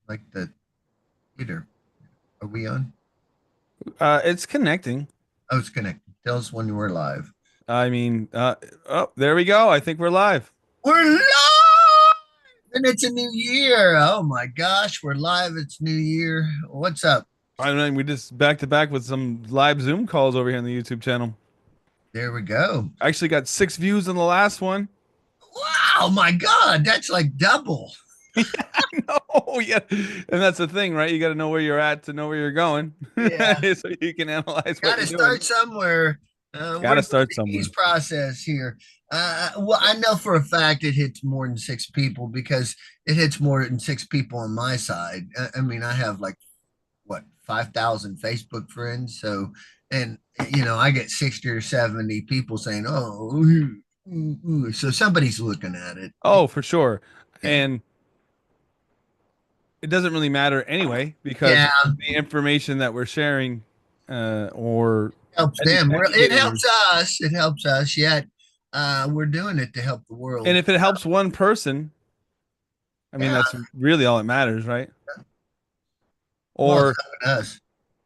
like the theater. Are we on? It's connecting. Oh, it's connected. Tell us when we're live. I mean, oh, there we go. I think we're live. We're live! And it's a new year. Oh my gosh, we're live. It's new year. What's up? I mean, we just back to back with some live Zoom calls over here on the YouTube channel. There we go. I actually got 6 views on the last one. Wow, my God, that's like double. I know, yeah, and that's the thing, right? You got to know where you're at to know where you're going, Yeah, so you can analyze what got to you're doing. start somewhere. Got We're to doing start the ease somewhere. process here. Well, I know for a fact it hits more than six people because it hits more than six people on my side. I mean, I have like what 5,000 Facebook friends. So, and I get 60 or 70 people saying, "Oh, ooh, ooh, ooh." So somebody's looking at it. Oh, for sure. Yeah, And it doesn't really matter anyway because yeah, the information that we're sharing, or helps them. Well, it educating helps us. It helps us. Yet, we're doing it to help the and world. if it helps one person, I mean, Yeah, that's really all that matters, right? well, it's Or helping us.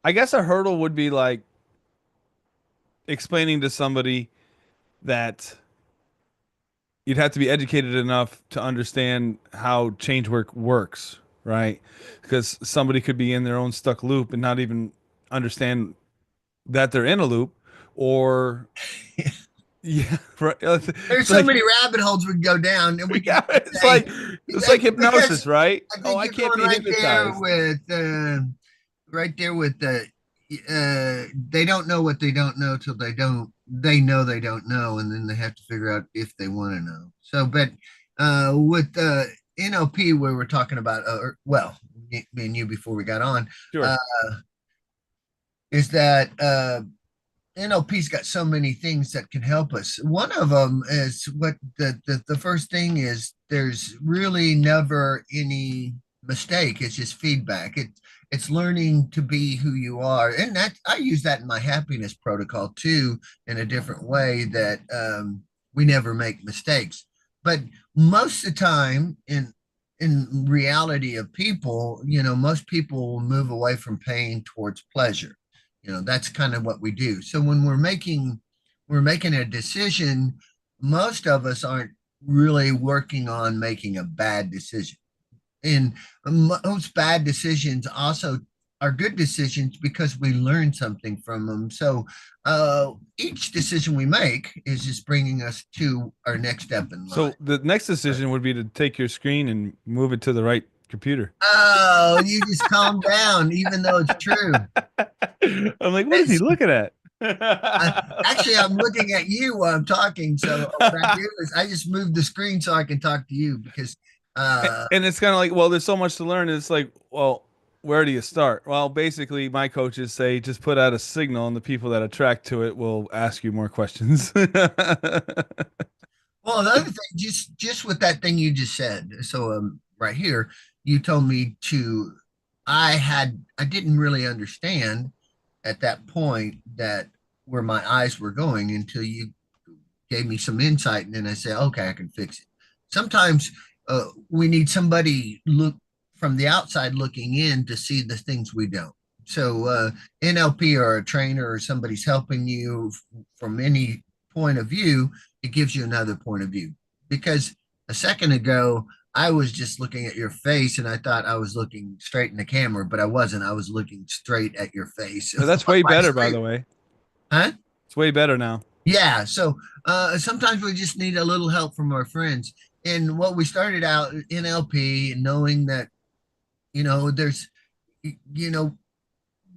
I guess a hurdle would be like explaining to somebody that you'd have to be educated enough to understand how change work works, right? Because somebody could be in their own stuck loop and not even understand that they're in a loop, or yeah, right. There's It's so like many rabbit holes we can go down, and we can yeah, it's say like it's like hypnosis, because right? I Oh, think I you're can't going be hypnotized. right there with the they don't know what they don't know till they know they don't know, and then they have to figure out if they want to know. So, but with NLP, where we're talking about, well, me and you before we got on, Sure. uh, is that NLP's got so many things that can help us. One of them is what the first thing is there's really never any mistake. It's just feedback. It's learning to be who you are. And that I use that in my happiness protocol too, in a different way that we never make mistakes. But most of the time in reality of people, most people will move away from pain towards pleasure. That's kind of what we do. So when we're making a decision, most of us aren't really working on making a bad decision. And most bad decisions also are good decisions because we learn something from them. So each decision we make is just bringing us to our next step in life. So the next decision would be to take your screen and move it to the right computer. Oh, you just calm down, even though it's true. I'm like, what is he It's looking at? Actually, I'm looking at you while I'm talking. So what I do is I just move the screen so I can talk to you because uh, And it's kind of like, well, there's so much to learn. It's like, well, where do you start? Well, basically, my coaches say just put out a signal, and the people that attract to it will ask you more questions. well, the other thing, just with that thing you just said. So right here, you told me to. I didn't really understand at that point that where my eyes were going until you gave me some insight, and then I said, okay, I can fix it. Sometimes we need somebody look from the outside looking in to see the things we don't. So NLP or a trainer or somebody's helping you from any point of view, it gives you another point of view. Because a second ago, I was just looking at your face and I thought I was looking straight in the camera, but I wasn't. I was looking straight at your face on That's way my better, by screen. the way. Huh? It's way better now. Yeah, so sometimes we just need a little help from our friends. And what we started out in LP, knowing that there's, you know,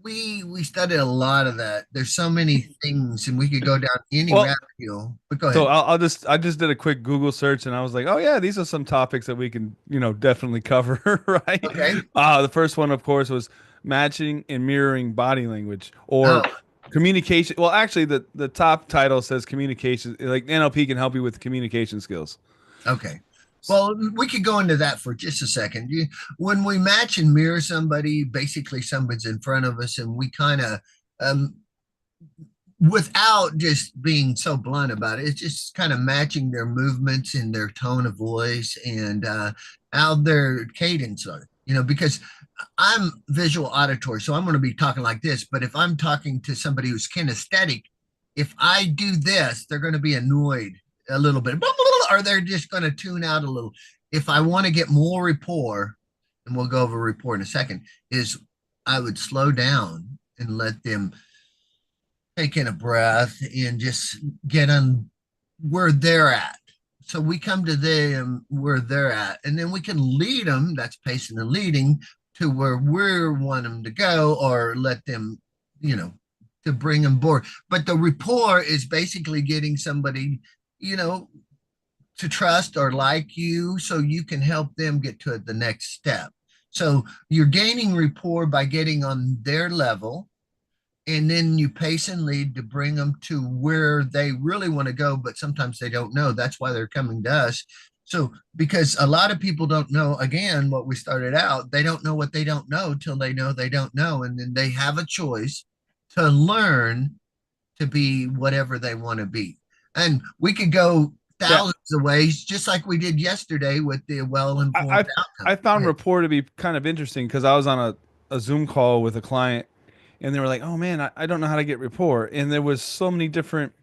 we studied a lot of that. There's so many things, and we could go down any Well, rabbit hole. But go so ahead. I just did a quick Google search and I was like, oh yeah, these are some topics that we can, definitely cover, right? Okay. The first one, of course, was matching and mirroring body language Oh, or communication. Well, actually, the top title says communication, like NLP can help you with communication skills. okay. Well, we could go into that for just a second. When we match and mirror somebody, basically somebody's in front of us, and we kind of um, without just being so blunt about it, it's just kind of matching their movements and their tone of voice and how their cadence are. because I'm visual auditory, so I'm going to be talking like this. But if I'm talking to somebody who's kinesthetic, if I do this, they're going to be annoyed a little bit, or they're just going to tune out a little. If I want to get more rapport, and we'll go over rapport in a second, is I would slow down and let them take in a breath and just get on where they're at. So we come to them where they're at, and then we can lead them. That's pacing and leading to where we want them to go, or let them, you know, to bring them board. But the rapport is basically getting somebody, you know, to trust or like you, so you can help them get to the next step. So you're gaining rapport by getting on their level, and then you pace and lead to bring them to where they really want to go, but sometimes they don't know. That's why they're coming to us. So because a lot of people don't know, again, what we started out, they don't know what they don't know till they know they don't know, and then they have a choice to learn to be whatever they want to be. And we could go Yeah, thousands of ways, just like we did yesterday with the I well-informed I, outcome. I Go found ahead. rapport to be kind of interesting because I was on a Zoom call with a client, and they were like, "Oh man, I don't know how to get rapport," and there was so many different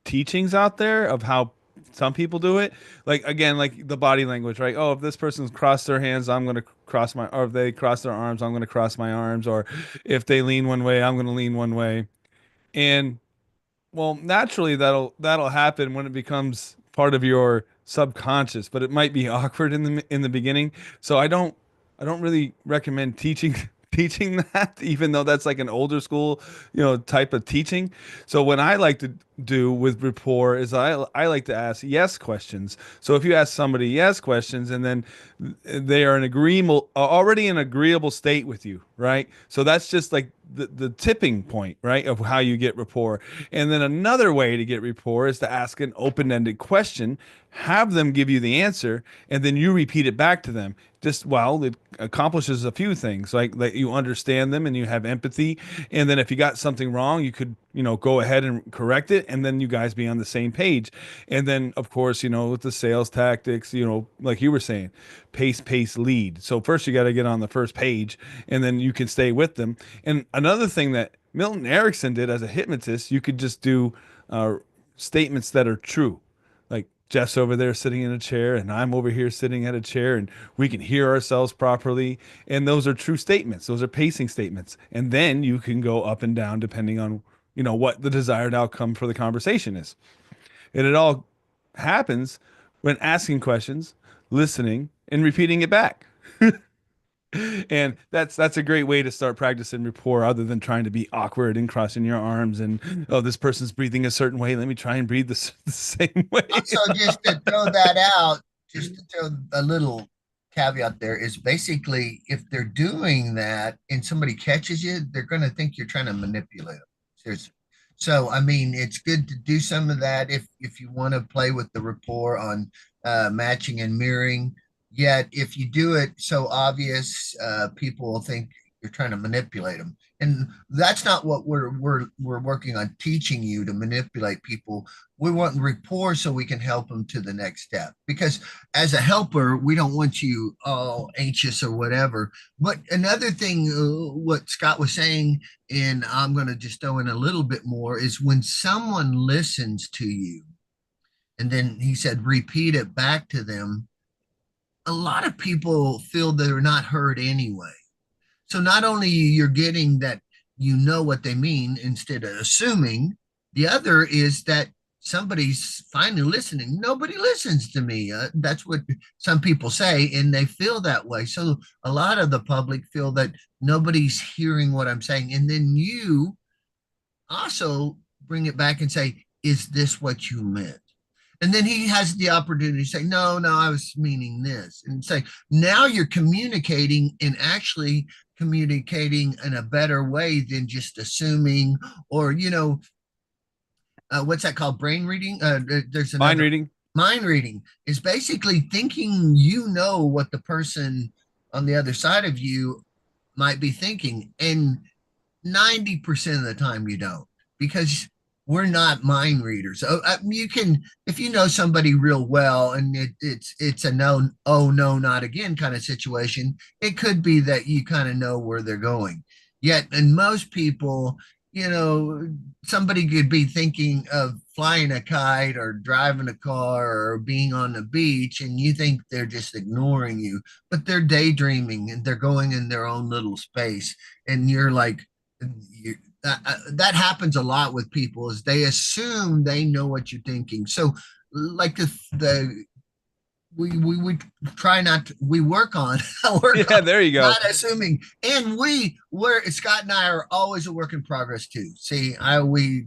teachings out there of how some people do it. Like again, like the body language, right? Oh, if this person's crossed their hands, I'm going to cross my, or if they cross their arms, I'm going to cross my arms, or if they lean one way, I'm going to lean one way. And well, naturally that'll happen when it becomes part of your subconscious, but it might be awkward in the beginning. So I don't really recommend teaching teaching that, even though that's like an older school, type of teaching. So what I like to do with rapport is I like to ask yes questions. So if you ask somebody yes questions and then they are an agreeable already an agreeable state with you, right? So that's just like the tipping point, right, of how you get rapport. And then another way to get rapport is to ask an open-ended question, have them give you the answer, and then you repeat it back to them. Just well, it accomplishes a few things, like that you understand them and you have empathy. And then if you got something wrong, you could, go ahead and correct it, and then you guys be on the same page. And then, of course, with the sales tactics, like you were saying, pace, lead. So first you got to get on the first page, and then you can stay with them. And another thing that Milton Erickson did as a hypnotist, you could just do uh, statements that are true. Like Jeff's over there sitting in a chair, and I'm over here sitting at a chair, and we can hear ourselves properly. And those are true statements. Those are pacing statements. And then you can go up and down depending on, what the desired outcome for the conversation is. And it all happens when asking questions, listening, and repeating it back. And that's a great way to start practicing rapport, other than trying to be awkward and crossing your arms and, oh, this person's breathing a certain way, let me try and breathe the same way. Also, just to throw that out, just to throw a little caveat there is basically if they're doing that and somebody catches you, they're going to think you're trying to manipulate them. Seriously. So, I mean, it's good to do some of that if you want to play with the rapport on matching and mirroring. Yet, if you do it so obvious, people will think you're trying to manipulate them, and that's not what we're working on teaching you to manipulate people. We want rapport so we can help them to the next step. Because as a helper, we don't want you all anxious or whatever. But another thing, what Scott was saying, and I'm going to just throw in a little bit more, is when someone listens to you, and then he said, repeat it back to them. A lot of people feel they're not heard anyway. So not only you're getting that you know what they mean instead of assuming, the other is that somebody's finally listening. Nobody listens to me. That's what some people say, and they feel that way. So a lot of the public feel that nobody's hearing what I'm saying. And then you also bring it back and say, is this what you meant? And then he has the opportunity to say, no, no, I was meaning this. And say, now you're communicating and actually communicating in a better way than just assuming, or, what's that called? Brain reading? There's Mind another reading. mind reading is basically thinking you know what the person on the other side of you might be thinking. And 90% of the time you don't, because we're not mind readers. So you can, if you know somebody real well, and it's a no, oh no, not again kind of situation. It could be that you kind of know where they're going. Yet, in most people, you know, somebody could be thinking of flying a kite or driving a car or being on the beach, and you think they're just ignoring you, but they're daydreaming and they're going in their own little space, and you're like, you, that happens a lot with people is they assume they know what you're thinking. So like the we try not to, we work on work on Yeah, there you go. not assuming, and we're Scott and I are always a work in progress too. See, I we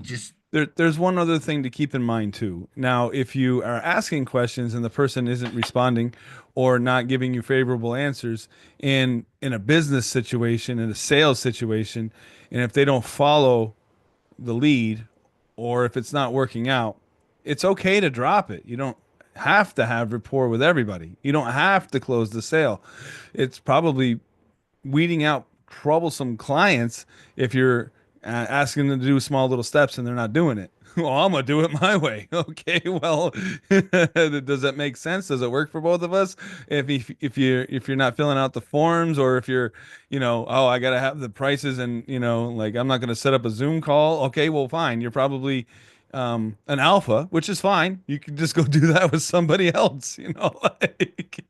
just There's one other thing to keep in mind too. Now, if you are asking questions and the person isn't responding or not giving you favorable answers in a business situation, in a sales situation, and if they don't follow the lead or if it's not working out, it's okay to drop it. You don't have to have rapport with everybody. You don't have to close the sale. It's probably weeding out troublesome clients if you're asking them to do small little steps and they're not doing it. Well, I'm gonna do it my way. Okay, well, does that make sense? Does it work for both of us? If you're not filling out the forms, or if you're, oh, I gotta have the prices, and like I'm not gonna set up a Zoom call. Okay, well, fine. You're probably an alpha, which is fine. You can just go do that with somebody else. Like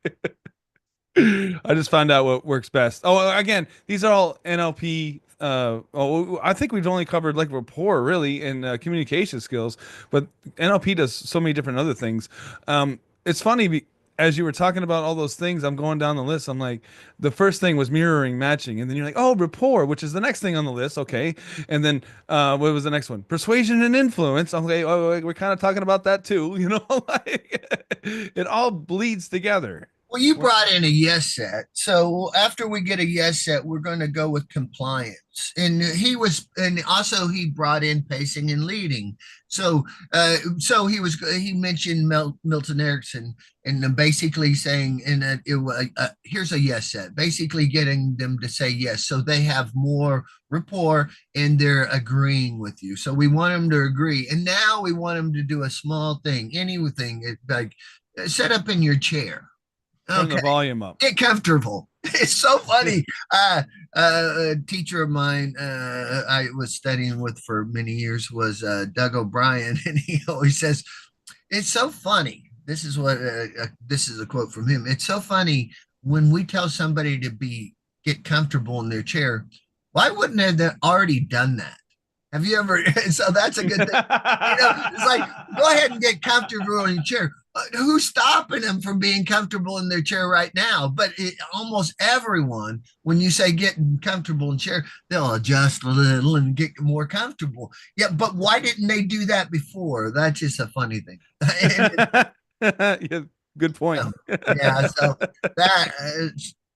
I just found out what works best. Oh, again, these are all NLP. I think we've only covered like rapport really and communication skills, but NLP does so many different other things. It's funny as you were talking about all those things, I'm going down the list. I'm like, the first thing was mirroring, matching, and then you're like, oh, rapport, which is the next thing on the list. Okay, and then what was the next one? Persuasion and influence. I'm like, oh, we're kind of talking about that too. Like it all bleeds together. well, you brought in a yes set. So after we get a yes set, we're going to go with compliance. And also he brought in pacing and leading. So he mentioned Milton Erickson, and basically saying, and here's a yes set, basically getting them to say yes, so they have more rapport and they're agreeing with you. So we want them to agree, and now we want them to do a small thing, anything, like set up in your chair. Turn the Okay, volume up. get comfortable. It's so funny. A teacher of mine I was studying with for many years was Doug O'Brien, and he always says, "It's so funny." This is a quote from him. It's so funny when we tell somebody to be get comfortable in their chair. Why wouldn't they have already done that? Have you ever? So that's a good thing. It's like, go ahead and get comfortable in your chair. Who's stopping them from being comfortable in their chair right now? But almost everyone, when you say get comfortable in chair, they'll adjust a little and get more comfortable. Yeah, but why didn't they do that before? That's just a funny thing. Yeah, good point. Yeah, so that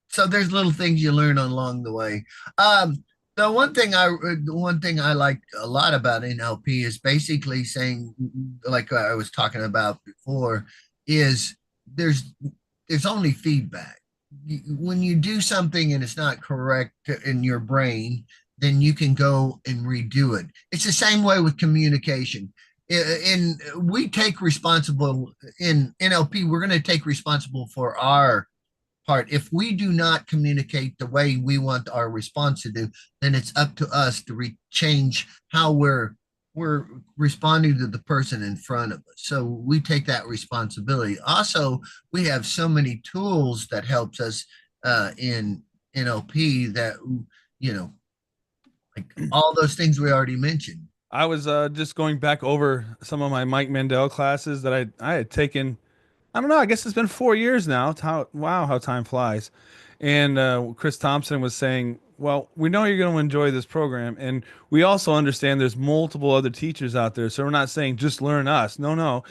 so there's little things you learn along the way. Um, the one thing I like a lot about NLP is basically saying, like I was talking about before, is there's there's only feedback. When you do something and it's not correct in your brain, then you can go and redo it. It's the same way with communication. In we take responsible in NLP, we're going to take responsible for our part. If we do not communicate the way we want our response to do, then it's up to us to change how we're responding to the person in front of us. So we take that responsibility. Also, we have so many tools that helps us in NLP that you know, like all those things we already mentioned. I was just going back over some of my Mike Mandel classes that I had taken. I don't know. I guess it's been 4 years now. Wow, how time flies. And Chris Thompson was saying, "Well, we know you're going to enjoy this program, and we also understand there's multiple other teachers out there. So we're not saying just learn us. No, no.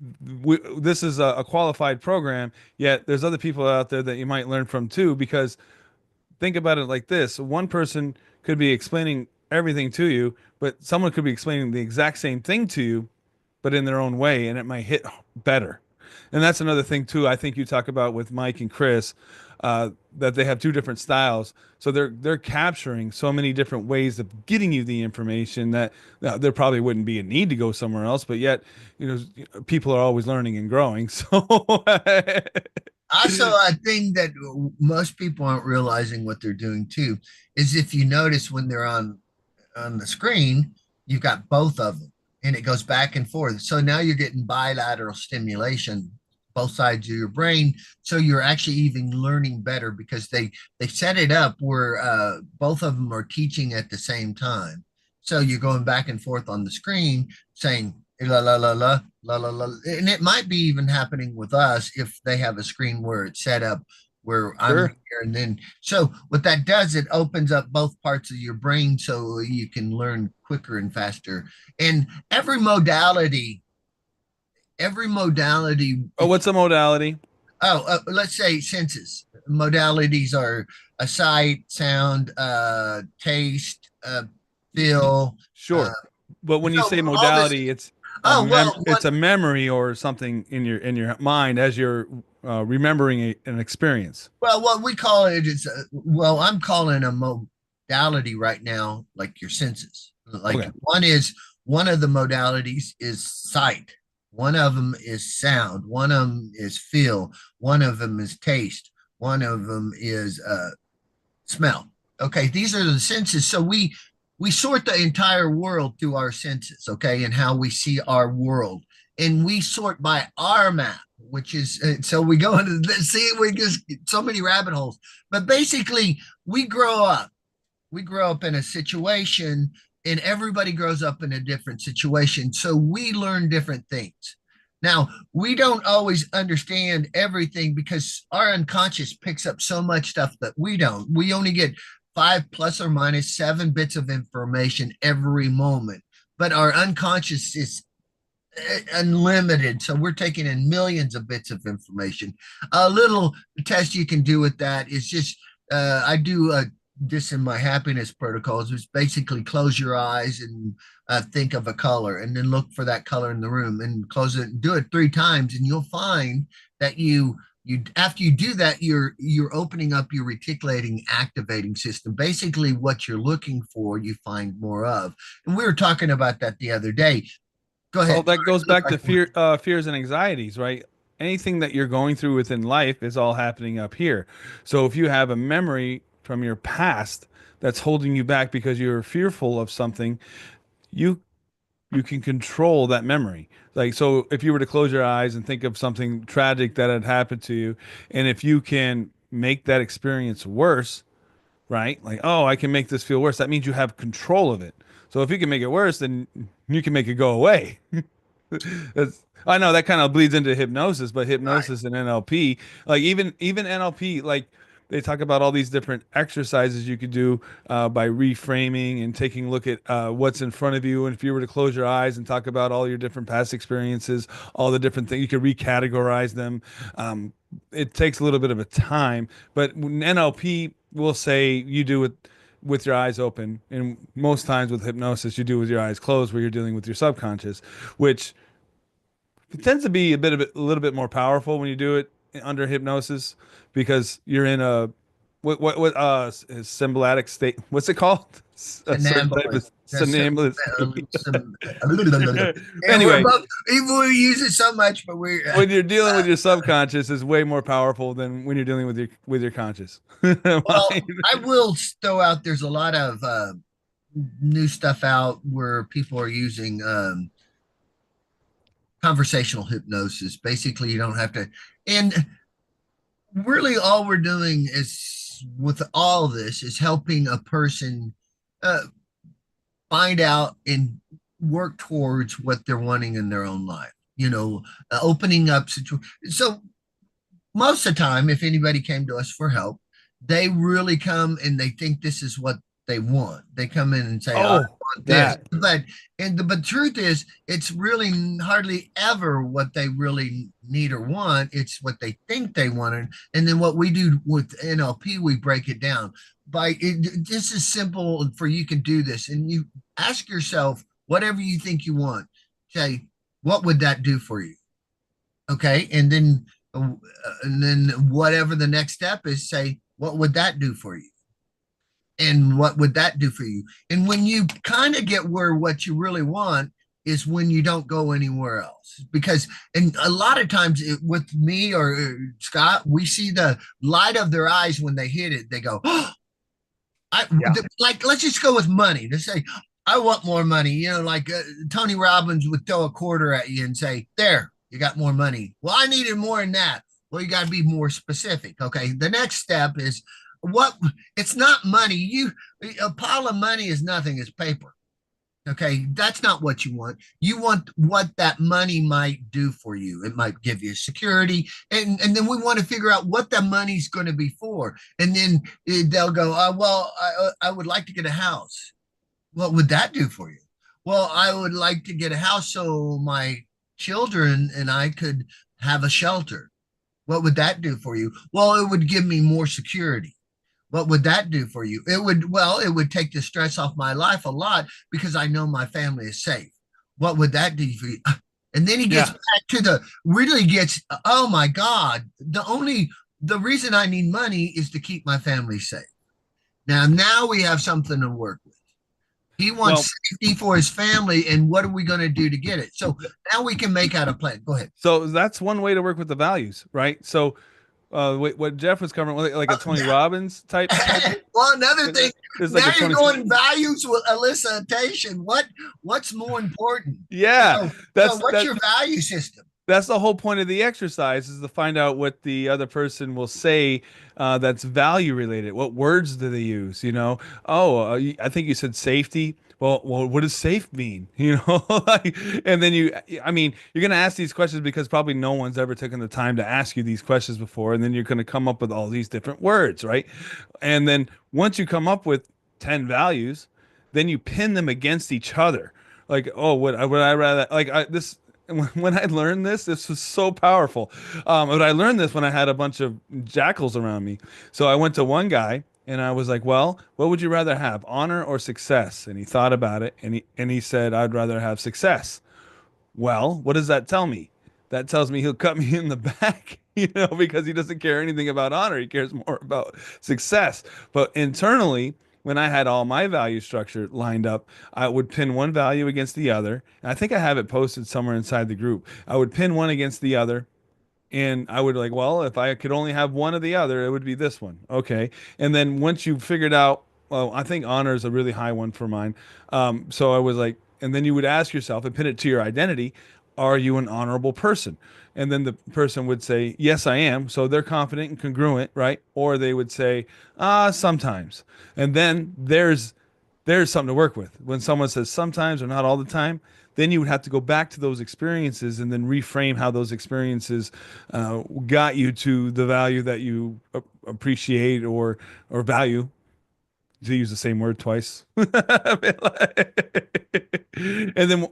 This is a qualified program. Yet there's other people out there that you might learn from too, because." Think about it like this. One person could be explaining everything to you, but someone could be explaining the exact same thing to you, but in their own way, and it might hit better. And that's another thing too. I think you talk about with Mike and Chris, that they have two different styles. So they're capturing so many different ways of getting you the information that there probably wouldn't be a need to go somewhere else. But yet, people are always learning and growing. So Also, a thing that most people aren't realizing what they're doing too is if you notice when they're on the screen, you've got both of them and it goes back and forth. So now you're getting bilateral stimulation, both sides of your brain. So you're actually even learning better because they set it up where both of them are teaching at the same time. So you're going back and forth on the screen saying la la la la la la la, and it might be even happening with us if they have a screen where it's set up where I'm sure. here and then. So what that does, it opens up both parts of your brain so you can learn quicker and faster. And every modality, Oh, if what's a modality? let's say senses modalities are a sight, sound, taste, feel. Uh, Sure. But when you so say all this. modality, Oh well, it's a memory or something in your mind as you're remembering an experience. what we call it is, I'm calling a modality right now, like your senses. Like Okay. one of the modalities is sight, one of them is sound, one of them is feel, one of them is taste, one of them is smell. Okay, these are the senses. So we sort the entire world through our senses, okay, and how we see our world, and we sort by our map, which is so we go into see we just so many rabbit holes. But basically, we grow up in a situation, and everybody grows up in a different situation. So we learn different things. Now, we don't always understand everything because our unconscious picks up so much stuff that we don't. We only get five plus or minus 7 bits of information every moment, but our unconscious is unlimited. So we're taking in millions of bits of information. A little test you can do with that is just I do this in my happiness protocols. It's basically close your eyes and think of a color, and then look for that color in the room, and close it and do it 3 times, and you'll find that you after you do that you're opening up your reticulating activating system. Basically, what you're looking for, you find more of. And we were talking about that the other day. Go Well, ahead. that goes Look back to like fears and anxieties, right? Anything that you're going through within life is all happening up here. So if you have a memory from your past that's holding you back because you're fearful of something, you you can control that memory. Like, so if you were to close your eyes and think of something tragic that had happened to you, and if you can make that experience worse, right? Like, oh, I can make this feel worse. That means you have control of it. So if you can make it worse, then you can make it go away. I know that kind of bleeds into hypnosis, but right. hypnosis and NLP, like even NLP, like they talk about all these different exercises you could do by reframing and taking a look at what's in front of you. And if you were to close your eyes and talk about all your different past experiences, all the different things, you could recategorize them. It takes a little bit of a time, but NLP will say you do it with your eyes open, and most times with hypnosis, you do it with your eyes closed, where you're dealing with your subconscious, which it tends to be a little bit more powerful when you do it under hypnosis because you're in a what symbiotic state. What's it called? A certain type Somnambulist. of That's somnambulous state. some, and we're Anyway, both, even we use it so much, but we're when you're dealing with your subconscious is way more powerful than when you're dealing with your conscious well, mind. I will throw out there's a lot of new stuff out where people are using conversational hypnosis. Basically, you don't have to, and really all we're doing is with all of this is helping a person uh, find out and work towards what they're wanting in their own life. Opening up situations. So most of the time, if anybody came to us for help, they really come and they think this is what they want. They come in and say, "I Oh, want this," that. but truth is, it's really hardly ever what they really need or want. It's what they think they want, and then what we do with NLP, we break it down by this is simple for you can do this, and you ask yourself whatever you think you want. Say, what would that do for you? Okay. And then whatever the next step is, say, what would that do for you? And what would that do for you? And when you kind of get where what you really want is when you don't go anywhere else. Because, and a lot of times with me or Scott, we see the light of their eyes when they hit it. They go, oh, Yeah. like, let's just go with money. To say, I want more money. You know, like Tony Robbins would throw a quarter at you and say, there, you got more money. Well, I needed more than that. Well, you got to be more specific. Okay. The next step is what it's not money. A pile of money is nothing, it's paper. Okay, that's not what you want. You want what that money might do for you. It might give you security, and then we want to figure out what the money's going to be for. And then they'll go, well, I would like to get a house. What would that do for you? Well, I would like to get a house so my children and I could have a shelter. What would that do for you? Well, it would give me more security. What would that do for you? It would take the stress off my life a lot because I know my family is safe. What would that do for you? And then he gets Yeah. back to really gets, oh my God, the reason I need money is to keep my family safe. Now we have something to work with. He Well, wants safety for his family, and what are we going to do to get it? So now we can make out a plan. Go ahead. so that's one way to work with the values, right? So what Jeff was covering, like a Tony Uh, Robbins type well, another thing, is like now a you're Tony. going values with elicitation. What's more important? Yeah, So that's what's that. your value system? That's the whole point of the exercise is to find out what the other person will say that's value related. What words do they use? You know, oh, I think you said safety. Well, what does safe mean? You know, like, and then I mean, you're going to ask these questions because probably no one's ever taken the time to ask you these questions before, and then you're going to come up with all these different words, right? And then once you come up with 10 values, then you pin them against each other. Like, oh, would I rather like this when I learned this was so powerful. But I learned this when I had a bunch of jackals around me. So I went to one guy and I was like, "Well, what would you rather have, honor or success?" And he thought about it and he said, "I'd rather have success." Well, what does that tell me? That tells me he'll cut me in the back, because he doesn't care anything about honor. He cares more about success. But internally, when I had all my value structure lined up, I would pin one value against the other. And I think I have it posted somewhere inside the group. I would pin one against the other. And I would like, well, if I could only have one or the other, it would be this one. Okay. And then once you figured out, well, I think honor is a really high one for mine. So I was like, and then you would ask yourself and pin it to your identity, are you an honorable person? And then the person would say, yes, I am. So they're confident and congruent, right? Or they would say, sometimes. And then there's something to work with. When someone says sometimes or not all the time, then you would have to go back to those experiences and then reframe how those experiences got you to the value that you appreciate or value, to use the same word twice. And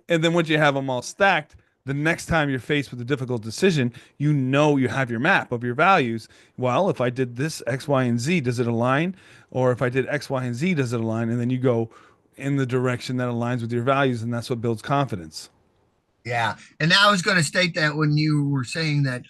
then once you have them all stacked, the next time you're faced with a difficult decision, you have your map of your values. Well, if I did this X, Y, and Z, does it align? Or if I did X, Y, and Z, does it align? And then you go in the direction that aligns with your values, and that's what builds confidence. Yeah. And I was going to state that when you were saying that.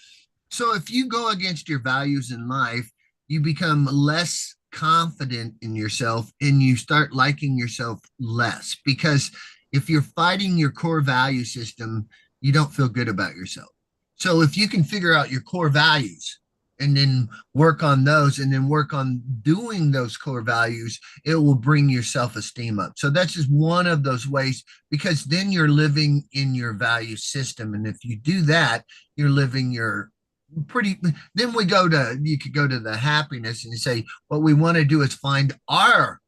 So if you go against your values in life, you become less confident in yourself and you start liking yourself less because if you're fighting your core value system, you don't feel good about yourself. So if you can figure out your core values and then work on those and then work on doing those core values, it will bring your self-esteem up. So that's just one of those ways because then you're living in your value system. And if you do that, you're living your pretty then we go to you could go to the happiness and say what we want to do is find our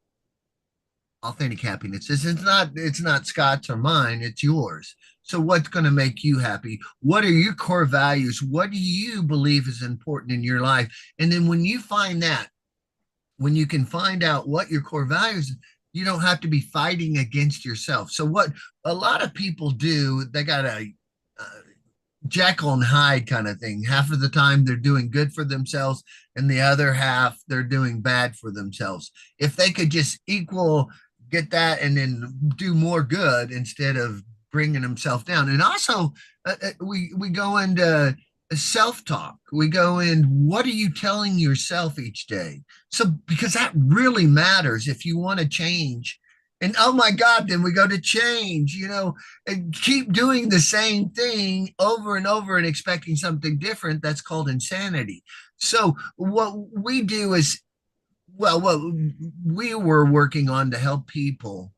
authentic happiness. It's not Scott's or mine, it's yours. So what's going to make you happy? What are your core values? What do you believe is important in your life? And then when you find that, when you can find out what your core values, you don't have to be fighting against yourself. So what a lot of people do, they got a Jekyll and Hyde kind of thing. Half of the time they're doing good for themselves, and the other half they're doing bad for themselves. If they could just get that and then do more good instead of bringing themselves down. And also, we go into self-talk. We go in, what are you telling yourself each day? So because that really matters if you want to change. And oh my God, then we go to change, and keep doing the same thing over and over and expecting something different. That's called insanity. So what we do is, well, what we were working on to help people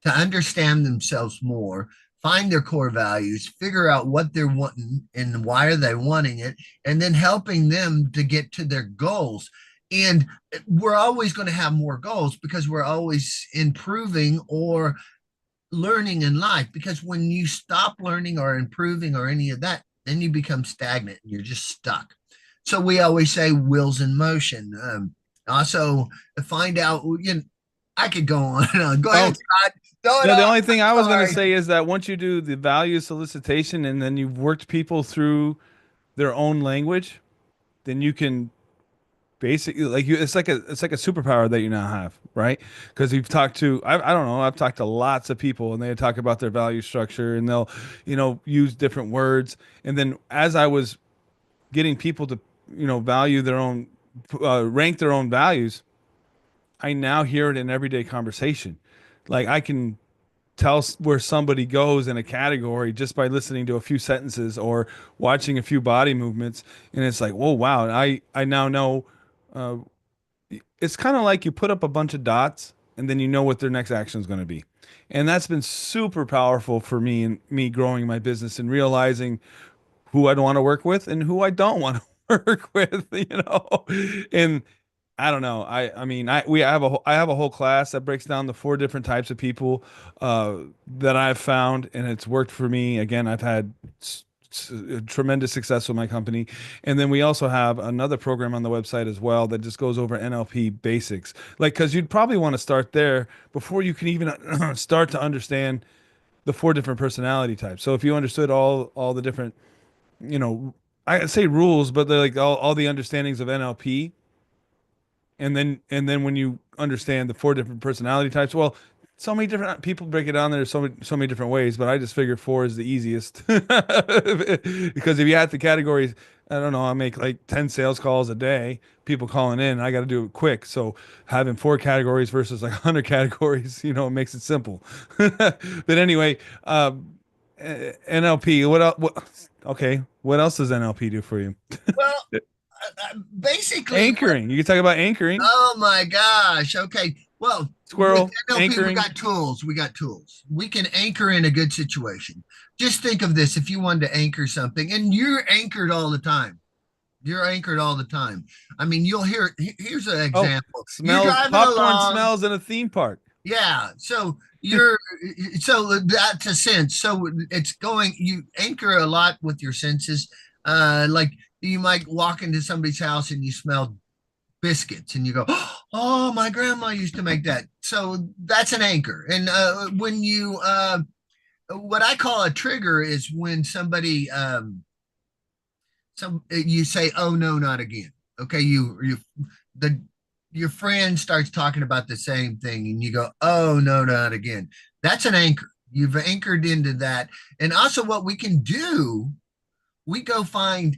to understand themselves more, find their core values, figure out what they're wanting and why are they wanting it, and then helping them to get to their goals. And we're always going to have more goals because we're always improving or learning in life. Because when you stop learning or improving or any of that, then you become stagnant and you're just stuck. So we always say wheels in motion. Also, find out, I could go on and on. Go ahead, Oh, Scott. Throw it no, the off. only thing I I'm was going to sorry. say is that once you do the value solicitation and then you've worked people through their own language, then you can basically like you it's like a superpower that you now have, right? Because you've talked to I don't know, I've talked to lots of people and they talk about their value structure and they'll, use different words. And then as I was getting people to, value their own rank their own values, I now hear it in everyday conversation. Like I can tell where somebody goes in a category just by listening to a few sentences or watching a few body movements, and it's like, whoa, wow! I now know. Uh, it's kind of like you put up a bunch of dots, and then you know what their next action is going to be, and that's been super powerful for me and me growing my business and realizing who I'd want to work with and who I don't want to work with, and I don't know. I mean, I have a whole class that breaks down the four different types of people uh, that I've found, and it's worked for me. Again, I've had tremendous success with my company, and then we also have another program on the website as well that just goes over NLP basics. Like, because you'd probably want to start there before you can even start to understand the four different personality types. So if you understood all the different, you know, I say rules, but they're like all the understandings of NLP, and then when you understand the four different personality types, well, so many different people break it down there so many different ways, but I just figure four is the easiest because if you add the categories, I don't know, I make like 10 sales calls a day, people calling in, I got to do it quick. So having four categories versus like 100 categories, it makes it simple. But anyway, NLP, what else? Okay, what else does NLP do for you? Well, basically, Anchoring. You can talk about anchoring. oh my gosh. Okay. Well, with Squirrel, NLP, we anchoring. got tools. We got tools. We can anchor in a good situation. Just think of this, if you wanted to anchor something, and you're anchored all the time. You're anchored all the time. I mean, you'll hear, here's an Oh, example. You're smells, driving popcorn along. smells in a theme park. Yeah. So that's a sense. So it's going, you anchor a lot with your senses. Like you might walk into somebody's house and you smell biscuits and you go, oh, my grandma used to make that. So that's an anchor. And what I call a trigger is when somebody, you say, oh no, not again. Okay. The, your friend starts talking about the same thing and you go, oh no, not again. That's an anchor. You've anchored into that. And also what we can do, we go find,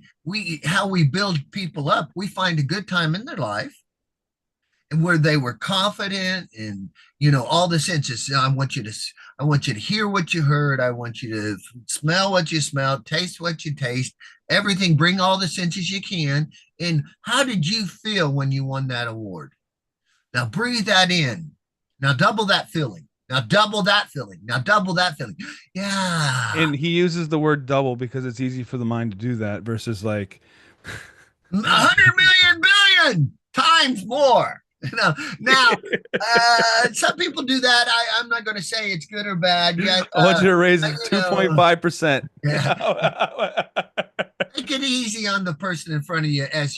how we build people up. We find a good time in their life and where they were confident and all the senses. I want you to hear what you heard. I want you to smell what you smelled, taste what you taste, everything. Bring all the senses you can. And how did you feel when you won that award? Now breathe that in. Now double that feeling. Now double that feeling. Now double that feeling. Yeah. And he uses the word double because it's easy for the mind to do that versus like, 100 million billion times more. Now, some people do that. I'm not going to say it's good or bad. Yeah, I want you to raise it you know, 2.5%. yeah. Take it easy on the person in front of you as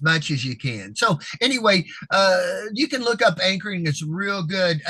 much as you can. So anyway, you can look up anchoring. It's real good.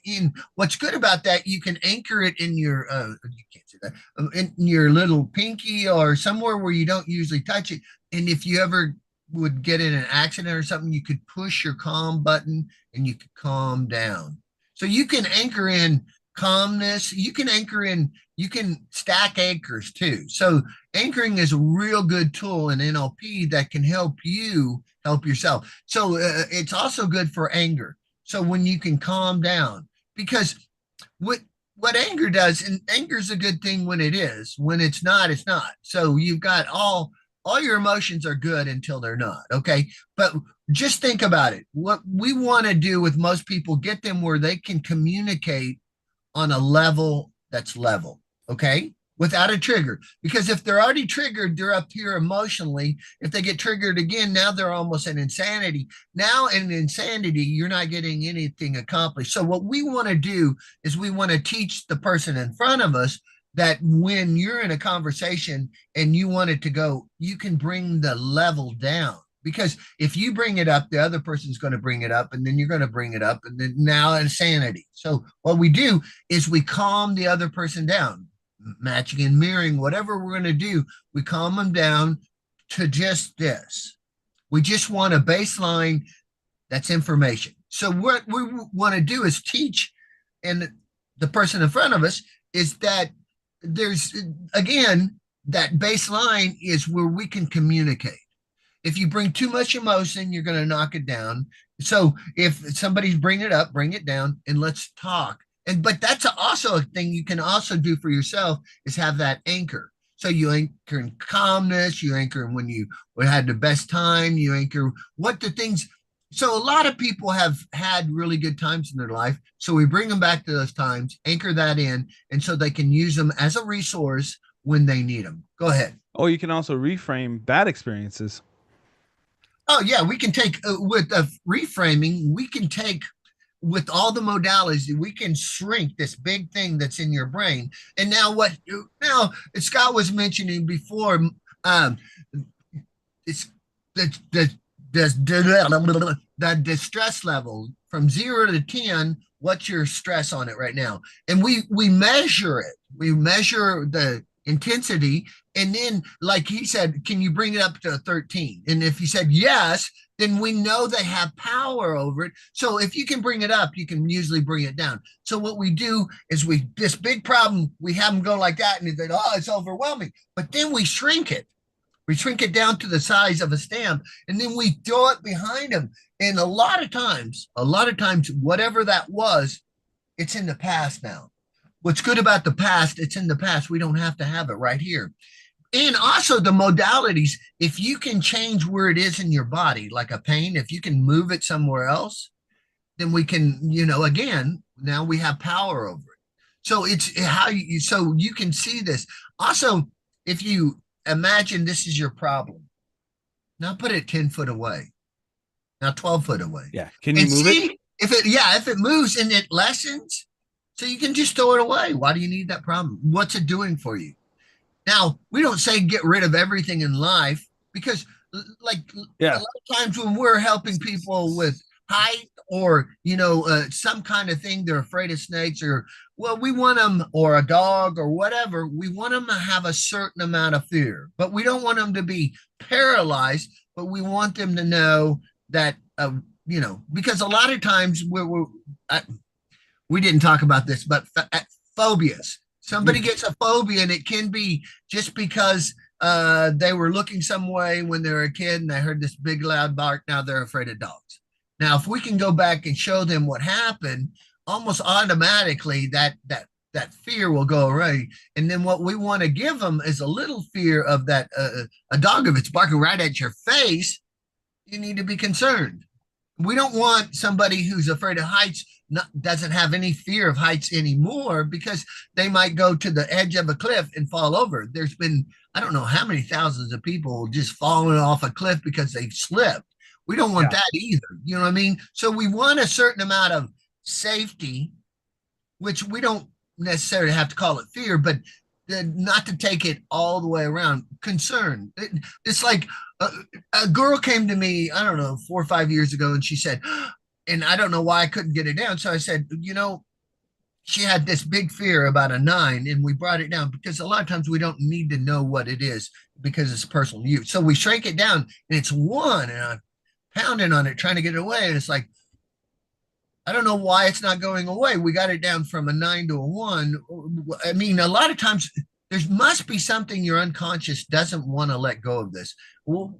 In what's good about that, you can anchor it in your you can't say that in your little pinky or somewhere where you don't usually touch it. And if you ever would get in an accident or something, you could push your calm button and you could calm down. So you can anchor in calmness. You can anchor in, you can stack anchors too. So anchoring is a real good tool in NLP that can help you help yourself. So it's also good for anger. So when you can calm down, because what what anger does, and anger is a good thing when it is. When it's not, it's not. So you've got all your emotions are good until they're not. Okay. But just think about it. What we want to do with most people, get them where they can communicate on a level that's level, okay? Without a trigger. Because if they're already triggered, they're up here emotionally. If they get triggered again, now they're almost in insanity. Now in insanity, you're not getting anything accomplished. So what we want to do is we want to teach the person in front of us that when you're in a conversation and you want it to go, you can bring the level down. Because if you bring it up, the other person's going to bring it up, and then you're going to bring it up, and then now insanity. So what we do is we calm the other person down, matching and mirroring, whatever we're going to do, we calm them down to just this. We just want a baseline that's information. So what we want to do is teach, and the person in front of us is that there's, again, that baseline is where we can communicate. If you bring too much emotion, you're going to knock it down. So if somebody's bringing it up, bring it down and let's talk. And but that's also a thing you can also do for yourself, is have that anchor. So you anchor in calmness, you anchor in when you had the best time, you anchor what the things. So a lot of people have had really good times in their life. So we bring them back to those times, anchor that in, and so they can use them as a resource when they need them. Go ahead. Oh, you can also reframe bad experiences. Oh yeah, we can take with reframing. We can take with all the modalities. We can shrink this big thing that's in your brain. And now, what now? Scott was mentioning before. It's the distress level from 0 to 10. What's your stress on it right now? And we measure it. We measure the intensity, and then, like he said, can you bring it up to a 13? And if he said yes, then we know they have power over it. So if you can bring it up, you can usually bring it down. So what we do is this big problem, we have them go like that, and they go, oh, it's overwhelming. But then we shrink it. We shrink it down to the size of a stamp, and then we throw it behind them. And a lot of times, whatever that was, it's in the past now. What's good about the past, it's in the past. We don't have to have it right here. And also the modalities, if you can change where it is in your body, like a pain, if you can move it somewhere else, then we can, again, now we have power over it. So it's how so you can see this. Also, if you imagine this is your problem, now put it 10 foot away, now 12 foot away. Yeah. Can you And move it? see if it moves and it lessens, so you can just throw it away. Why do you need that problem? What's it doing for you? Now, we don't say get rid of everything in life, because, like, a Yeah. lot of times when we're helping people with height or, some kind of thing, they're afraid of snakes, or, well, we want them, or a dog or whatever, we want them to have a certain amount of fear, but we don't want them to be paralyzed, but we want them to know that, because a lot of times we didn't talk about this, but phobias. Somebody gets a phobia, and it can be just because they were looking some way when they were a kid and they heard this big loud bark. Now they're afraid of dogs. Now, if we can go back and show them what happened, almost automatically that fear will go away. And then what we want to give them is a little fear of that. A dog, if it's barking right at your face, you need to be concerned. We don't want somebody who's afraid of heights, doesn't have any fear of heights anymore, because they might go to the edge of a cliff and fall over. There's been, I don't know how many thousands of people just falling off a cliff because they've slipped. We don't want Yeah. that either. You know what I mean? So we want a certain amount of safety, which we don't necessarily have to call it fear, but not to take it all the way around. Concern. It's like a girl came to me, I don't know, 4 or 5 years ago, and she said, and I don't know why I couldn't get it down. So I said, she had this big fear about a 9, and we brought it down, because a lot of times we don't need to know what it is because it's personal use. So we shrank it down, and it's 1, and I'm pounding on it, trying to get it away. And it's like, I don't know why it's not going away. We got it down from a 9 to a 1. I mean, a lot of times there must be something your unconscious doesn't want to let go of this. Well,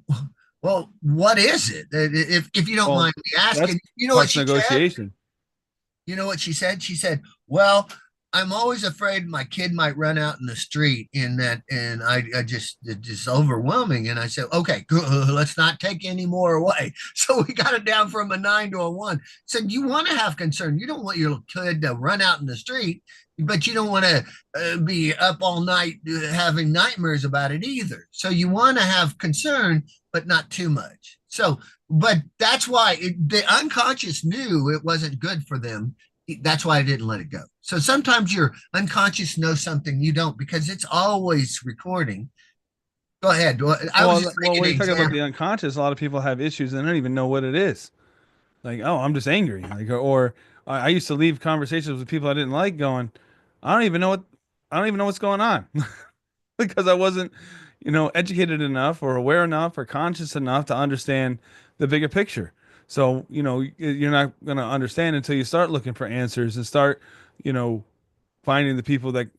well, what is it? If you don't Well, mind me asking, that's you know what that's she said? negotiation. You know what she said? She said, "Well, I'm always afraid my kid might run out in the street in that, and I just it's just overwhelming." And I said, "Okay, good, let's not take any more away." So we got it down from a 9 to a 1. Said you want to have concern. You don't want your kid to run out in the street, but you don't want to be up all night having nightmares about it either. So you want to have concern, but not too much. So but that's why the unconscious knew it wasn't good for them. That's why I didn't let it go. So sometimes your unconscious knows something you don't because it's always recording. Go ahead. I was just Well, when making you're an talking about the example. unconscious, a lot of people have issues and they don't even know what it is. Like, oh, I'm just angry. Like, or I used to leave conversations with people I didn't like, going, I don't even know what, I don't even know what's going on, because I wasn't, educated enough or aware enough or conscious enough to understand the bigger picture. So, you're not gonna understand until you start looking for answers and start, you know, finding the people that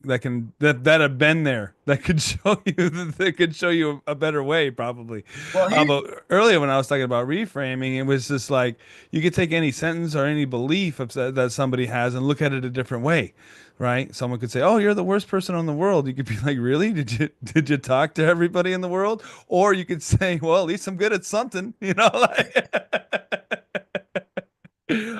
have been there that could show you that could show you a better way probably. Well, here's But earlier when I was talking about reframing, it was just like you could take any sentence or any belief that somebody has and look at it a different way, right? Someone could say, oh, you're the worst person in the world. You could be like, really, did you talk to everybody in the world? Or you could say, well, at least I'm good at something, like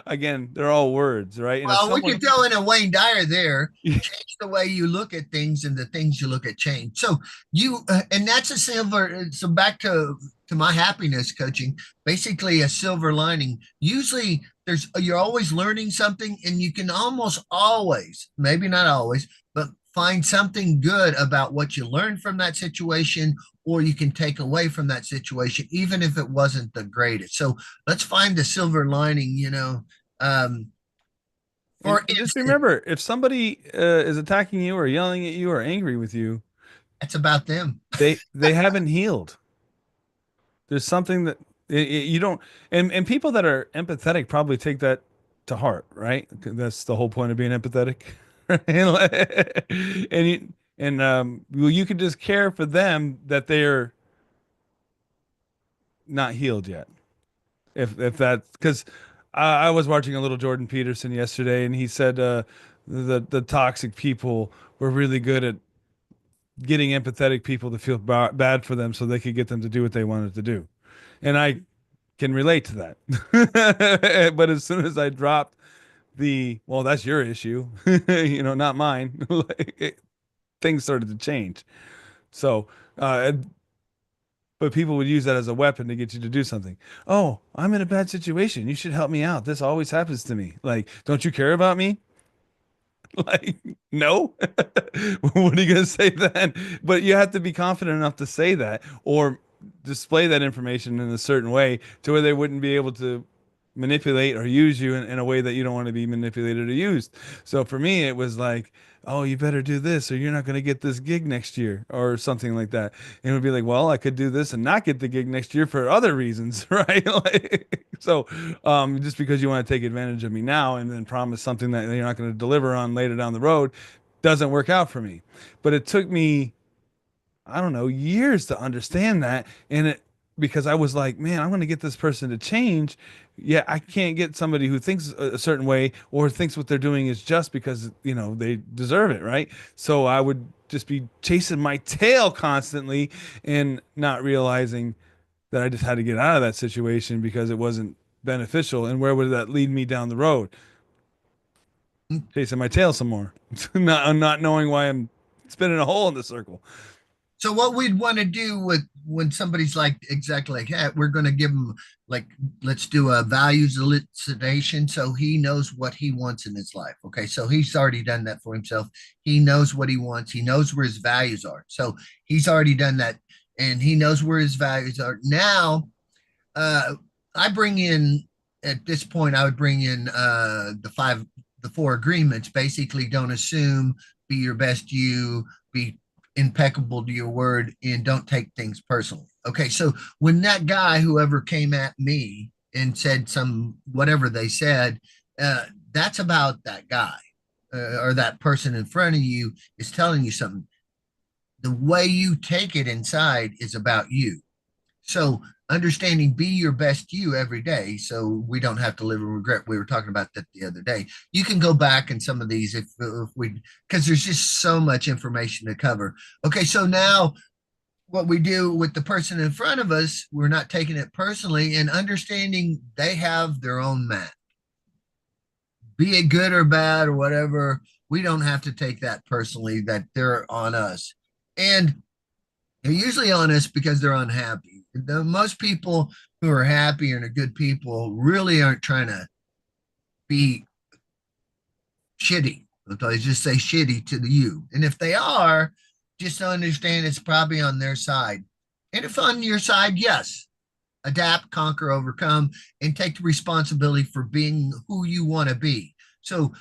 again, they're all words, right? And if well, we someone could throw in a Wayne Dyer there. Change the way you look at things, and the things you look at change. So and that's a silver. So back to my happiness coaching. Basically, a silver lining. Usually, you're always learning something, and you can almost always, maybe not always, but find something good about what you learned from that situation, or you can take away from that situation, even if it wasn't the greatest. So let's find the silver lining. Um, And, for and just instance, remember, if somebody is attacking you or yelling at you or angry with you, it's about them. they haven't healed. There's something that you don't, and people that are empathetic probably take that to heart, right? 'Cause that's the whole point of being empathetic, right? Well, you can just care for them that they're not healed yet. If that, because I was watching a little Jordan Peterson yesterday, and he said the toxic people were really good at getting empathetic people to feel bad for them so they could get them to do what they wanted to do. And I can relate to that. But as soon as I dropped well, that's your issue, not mine, things started to change. So, but people would use that as a weapon to get you to do something. Oh, I'm in a bad situation. You should help me out. This always happens to me. Like, don't you care about me? Like, no. What are you going to say then? But you have to be confident enough to say that or display that information in a certain way to where they wouldn't be able to manipulate or use you in a way that you don't want to be manipulated or used. So for me, it was like, oh, you better do this or you're not going to get this gig next year or something like that. And it would be like, well, I could do this and not get the gig next year for other reasons, right? So just because you want to take advantage of me now and then promise something that you're not going to deliver on later down the road doesn't work out for me. But it took me, I don't know, years to understand that. And because I was like, man, I'm going to get this person to change. Yeah, I can't get somebody who thinks a certain way or thinks what they're doing is just because, they deserve it, right? So I would just be chasing my tail constantly and not realizing that I just had to get out of that situation because it wasn't beneficial. And where would that lead me down the road? Chasing my tail some more, not knowing why I'm spinning a hole in the circle. So what we'd want to do with when somebody's like exactly like that, we're going to give them like let's do a values elucidation so he knows what he wants in his life. Okay, so he's already done that for himself. He knows what he wants. He knows where his values are. So he's already done that, and he knows where his values are. Now, uh, I bring in at this point, I would bring in the four agreements. Basically, don't assume, be your best you, be impeccable to your word, and don't take things personally. Okay, so when that guy, whoever came at me and said some whatever they said, uh, that's about that guy or that person in front of you is telling you something. The way you take it inside is about you. So understanding be your best you every day so we don't have to live in regret. We were talking about that the other day. You can go back in some of these if we because there's just so much information to cover. Okay, so now what we do with the person in front of us, we're not taking it personally and understanding they have their own map, be it good or bad or whatever. We don't have to take that personally that they're on us. And they're usually on us because they're unhappy. Most people who are happy and are good people really aren't trying to be shitty. They just say shitty to you. And if they are, just understand it's probably on their side. And if on your side, yes, adapt, conquer, overcome, and take the responsibility for being who you want to be. So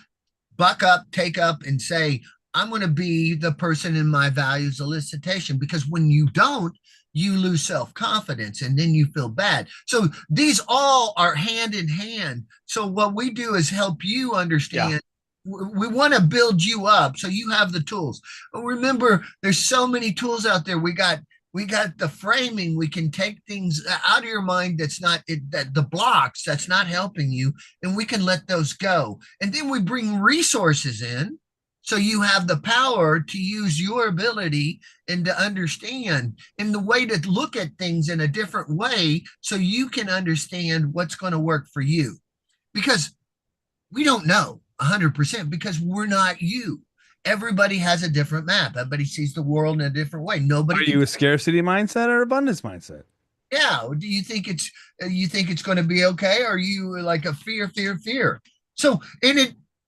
buck up, take up, and say, I'm going to be the person in my values elicitation. Because when you don't, you lose self confidence and then you feel bad. So these all are hand in hand. So what we do is help you Yeah. understand. We want to build you up so you have the tools. But remember, there's so many tools out there. We got the framing. We can take things out of your mind that's not that the blocks that's not helping you, and we can let those go. And then we bring resources in so you have the power to use your ability and to understand and the way to look at things in a different way so you can understand what's going to work for you. Because we don't know 100% because we're not you. Everybody has a different map. Everybody sees the world in a different way. Are Nobody can. you a scarcity mindset or abundance mindset? Yeah. Do you think it's going to be okay? Or are you like a fear? So, and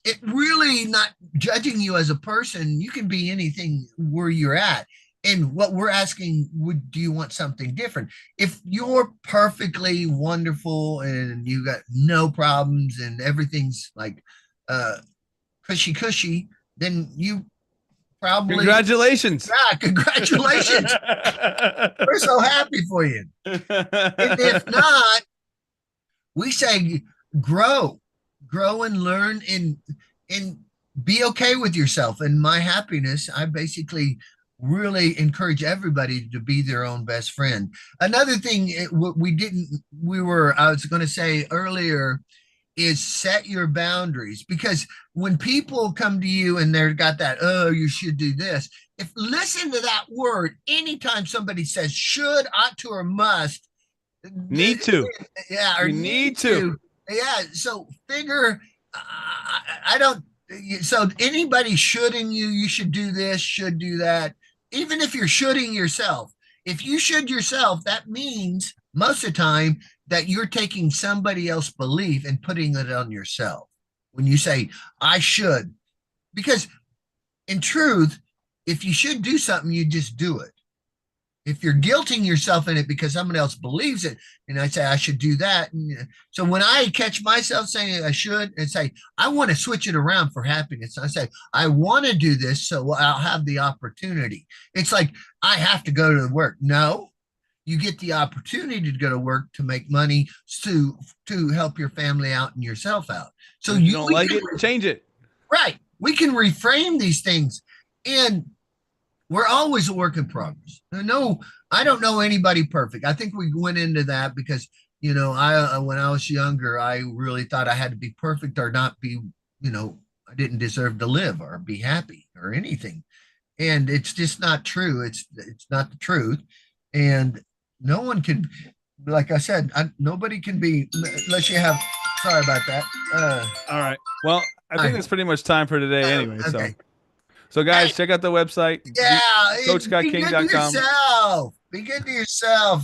it really not judging you as a person. You can be anything where you're at. And what we're asking, do you want something different? If you're perfectly wonderful and you got no problems and everything's like uh cushy, then you probably, Congratulations. yeah, congratulations. We're so happy for you. And if not, we say grow, grow and learn and be okay with yourself. And my happiness, I basically really encourage everybody to be their own best friend. Another thing we didn't, we were, I was going to say earlier, is set your boundaries because when people come to you and they've got that, oh, you should do this, if listen to that word anytime somebody says should, ought to, or must, Need to. yeah, or You need need to. to, yeah. So figure, I don't. So anybody shoulding you, you should do this, should do that. Even if you're shoulding yourself, if you should yourself, that means most of the time that you're taking somebody else's belief and putting it on yourself. When you say I should, because in truth, if you should do something, you just do it. If you're guilting yourself in it because someone else believes it, and I say I should do that. And so when I catch myself saying I should and say I want to switch it around for happiness, I say I want to do this so I'll have the opportunity. It's like I have to go to work. No, you get the opportunity to go to work to make money to help your family out and yourself out. So And if you you don't we like can, it, change it. right, we can reframe these things, and we're always a work in progress. No, I don't know anybody perfect. I think we went into that because I when I was younger, I really thought I had to be perfect or not be, I didn't deserve to live or be happy or anything. And it's just not true. It's not the truth. And no one can, like I said, nobody can be unless you have. Sorry about that. All right. Well, I think I, that's pretty much time for today anyway. So, okay. so Hey, guys, check out the website, yeah, be good to coachscottking.com. yourself. Be good to yourself.